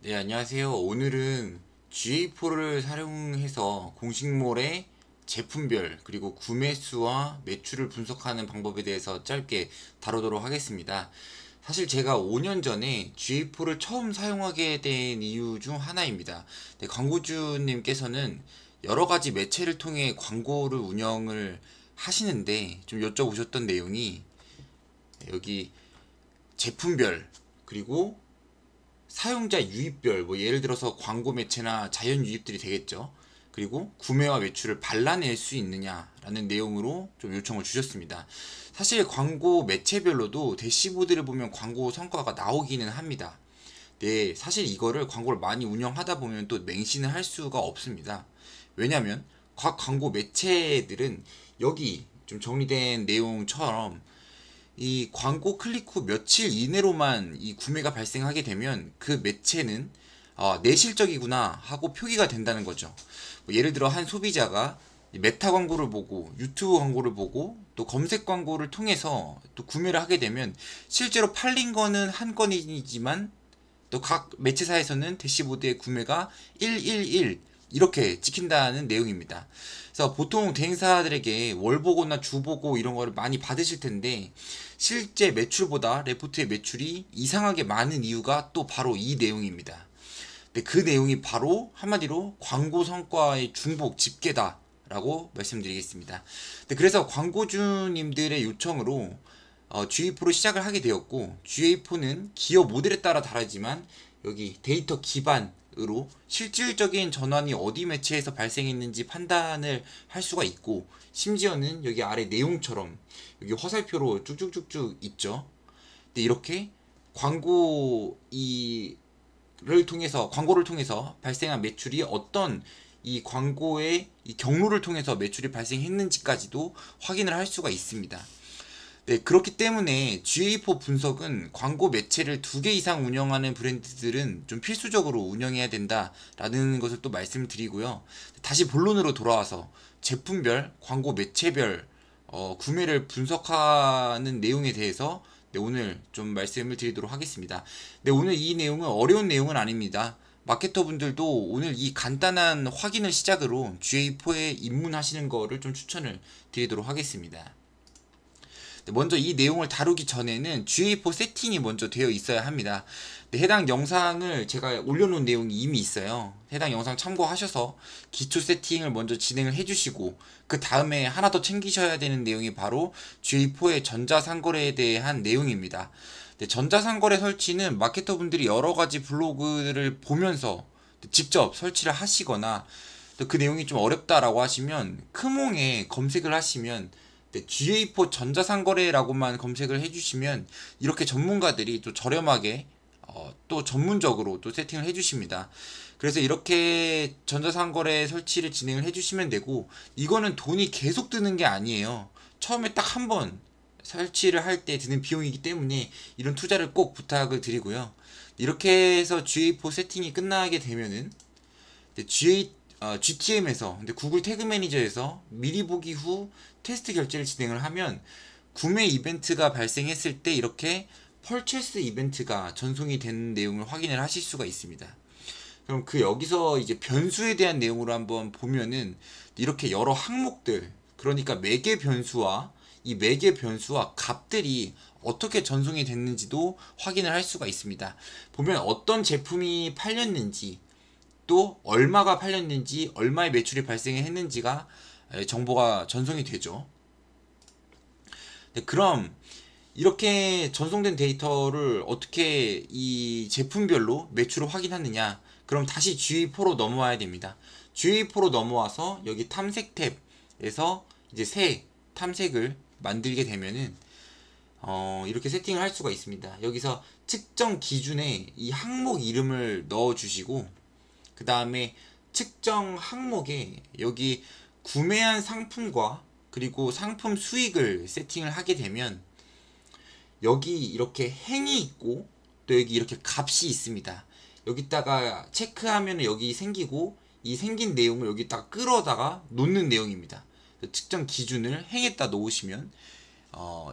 네, 안녕하세요. 오늘은 GA4를 사용해서 공식몰의 제품별 그리고 구매 수와 매출을 분석하는 방법에 대해서 짧게 다루도록 하겠습니다. 사실 제가 5년 전에 GA4를 처음 사용하게 된 이유 중 하나입니다. 네, 광고주님께서는 여러 가지 매체를 통해 광고를 운영을 하시는데 좀 여쭤보셨던 내용이 여기 제품별 그리고 사용자 유입별, 뭐 예를 들어서 광고 매체나 자연 유입들이 되겠죠. 그리고 구매와 매출을 발라낼 수 있느냐라는 내용으로 좀 요청을 주셨습니다. 사실 광고 매체별로도 대시보드를 보면 광고 성과가 나오기는 합니다. 네, 사실 이거를 광고를 많이 운영하다 보면 또 맹신을 할 수가 없습니다. 왜냐면 각 광고 매체들은 여기 좀 정리된 내용처럼 이 광고 클릭 후 며칠 이내로만 이 구매가 발생하게 되면 그 매체는 내실적이구나 하고 표기가 된다는 거죠. 뭐 예를 들어 한 소비자가 메타 광고를 보고 유튜브 광고를 보고 또 검색 광고를 통해서 또 구매를 하게 되면 실제로 팔린 거는 한 건이지만 또 각 매체사에서는 대시보드의 구매가 111 이렇게 찍힌다는 내용입니다. 그래서 보통 대행사들에게 월보고나 주보고 이런 거를 많이 받으실 텐데 실제 매출보다 레포트의 매출이 이상하게 많은 이유가 또 바로 이 내용입니다. 근데 그 내용이 바로 한마디로 광고 성과의 중복 집계다라고 말씀드리겠습니다. 그래서 광고주님들의 요청으로 GA4로 시작을 하게 되었고 GA4는 기업 모델에 따라 다르지만 여기 데이터 기반으로 실질적인 전환이 어디 매체에서 발생했는지 판단을 할 수가 있고 심지어는 여기 아래 내용처럼 여기 화살표로 쭉쭉쭉쭉 있죠. 근데 이렇게 광고를 통해서 발생한 매출이 어떤 이 광고의 이 경로를 통해서 매출이 발생했는지까지도 확인을 할 수가 있습니다. 네, 그렇기 때문에 GA4 분석은 광고 매체를 2개 이상 운영하는 브랜드들은 좀 필수적으로 운영해야 된다라는 것을 또 말씀을 드리고요. 다시 본론으로 돌아와서 제품별, 광고 매체별 구매를 분석하는 내용에 대해서 네, 오늘 좀 말씀을 드리도록 하겠습니다. 네, 오늘 이 내용은 어려운 내용은 아닙니다. 마케터 분들도 오늘 이 간단한 확인을 시작으로 GA4에 입문하시는 거를 좀 추천을 드리도록 하겠습니다. 먼저 이 내용을 다루기 전에는 GA4 세팅이 먼저 되어 있어야 합니다. 해당 영상을 제가 올려놓은 내용이 이미 있어요. 해당 영상 참고하셔서 기초 세팅을 먼저 진행을 해주시고 그 다음에 하나 더 챙기셔야 되는 내용이 바로 GA4의 전자상거래에 대한 내용입니다. 전자상거래 설치는 마케터 분들이 여러 가지 블로그를 보면서 직접 설치를 하시거나 또 그 내용이 좀 어렵다라고 하시면 크몽에 검색을 하시면 GA4 전자상거래라고만 검색을 해주시면 이렇게 전문가들이 또 저렴하게 또 전문적으로 또 세팅을 해주십니다. 그래서 이렇게 전자상거래 설치를 진행을 해주시면 되고 이거는 돈이 계속 드는 게 아니에요. 처음에 딱 한 번 설치를 할 때 드는 비용이기 때문에 이런 투자를 꼭 부탁을 드리고요. 이렇게 해서 GA4 세팅이 끝나게 되면은 GTM에서 구글 태그 매니저에서 미리 보기 후 테스트 결제를 진행을 하면 구매 이벤트가 발생했을 때 이렇게 펄체스 이벤트가 전송이 되는 내용을 확인을 하실 수가 있습니다. 그럼 그 여기서 이제 변수에 대한 내용으로 한번 보면은 이렇게 여러 항목들, 그러니까 매개 변수와 이 매개 변수와 값들이 어떻게 전송이 됐는지도 확인을 할 수가 있습니다. 보면 어떤 제품이 팔렸는지 또 얼마가 팔렸는지 얼마의 매출이 발생했는지가 정보가 전송이 되죠. 네, 그럼 이렇게 전송된 데이터를 어떻게 이 제품별로 매출을 확인하느냐? 그럼 다시 GA4로 넘어와야 됩니다. GA4로 넘어와서 여기 탐색 탭에서 이제 새 탐색을 만들게 되면은 이렇게 세팅을 할 수가 있습니다. 여기서 측정 기준에 이 항목 이름을 넣어 주시고 그 다음에 측정 항목에 여기 구매한 상품과 그리고 상품 수익을 세팅을 하게 되면 여기 이렇게 행이 있고 또 여기 이렇게 값이 있습니다. 여기다가 체크하면 여기 생기고 이 생긴 내용을 여기다가 끌어다가 놓는 내용입니다. 측정 기준을 행에다 놓으시면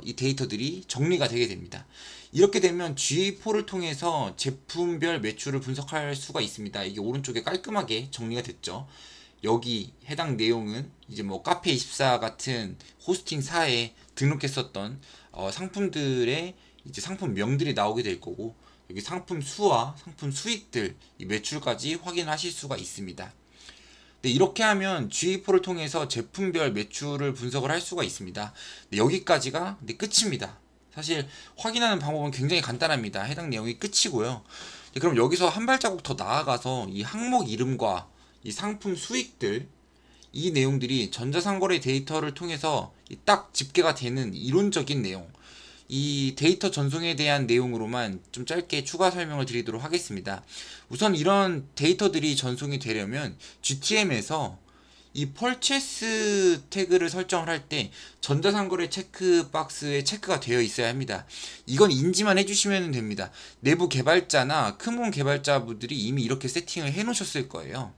이 데이터들이 정리가 되게 됩니다. 이렇게 되면 GA4를 통해서 제품별 매출을 분석할 수가 있습니다. 이게 오른쪽에 깔끔하게 정리가 됐죠. 여기 해당 내용은 이제 뭐 카페24 같은 호스팅사에 등록했었던 상품들의 이제 상품명들이 나오게 될 거고, 여기 상품 수와 상품 수익들, 이 매출까지 확인하실 수가 있습니다. 네, 이렇게 하면 GA4를 통해서 제품별 매출을 분석을 할 수가 있습니다. 네, 여기까지가 끝입니다. 사실 확인하는 방법은 굉장히 간단합니다. 해당 내용이 끝이고요. 네, 그럼 여기서 한 발자국 더 나아가서 이 항목 이름과 이 상품 수익들, 이 내용들이 전자상거래 데이터를 통해서 딱 집계가 되는 이론적인 내용, 이 데이터 전송에 대한 내용으로만 좀 짧게 추가 설명을 드리도록 하겠습니다. 우선 이런 데이터들이 전송이 되려면 GTM에서 이 펄체스 태그를 설정을 할 때 전자상거래 체크박스에 체크가 되어 있어야 합니다. 이건 인지만 해주시면 됩니다. 내부 개발자나 크몬 개발자분들이 이미 이렇게 세팅을 해 놓으셨을 거예요.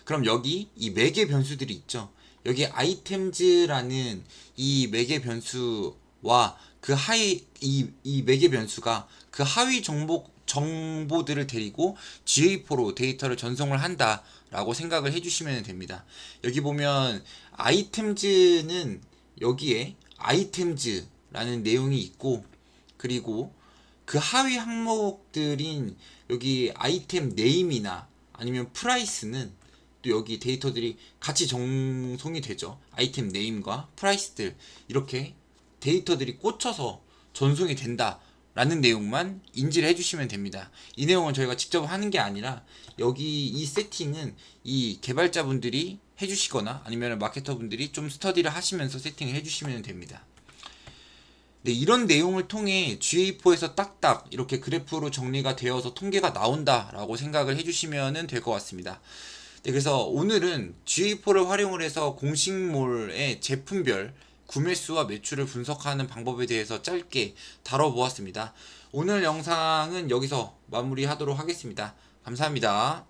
그럼 여기 이 매개 변수들이 있죠. 여기 아이템즈라는 이 매개 변수와 그 하위 이 매개 변수가 그 하위 정보들을 데리고 GA4로 데이터를 전송을 한다라고 생각을 해주시면 됩니다. 여기 보면 아이템즈는 여기에 아이템즈라는 내용이 있고, 그리고 그 하위 항목들인 여기 아이템 네임이나 아니면 프라이스는 또 여기 데이터들이 같이 전송이 되죠. 아이템 네임과 프라이스들, 이렇게 데이터들이 꽂혀서 전송이 된다 라는 내용만 인지를 해주시면 됩니다. 이 내용은 저희가 직접 하는 게 아니라 여기 이 세팅은 이 개발자분들이 해주시거나 아니면 마케터분들이 좀 스터디를 하시면서 세팅을 해주시면 됩니다. 네, 이런 내용을 통해 GA4에서 딱딱 이렇게 그래프로 정리가 되어서 통계가 나온다 라고 생각을 해주시면 될 것 같습니다. 네, 그래서 오늘은 GA4를 활용을 해서 공식몰의 제품별 구매수와 매출을 분석하는 방법에 대해서 짧게 다뤄보았습니다. 오늘 영상은 여기서 마무리하도록 하겠습니다. 감사합니다.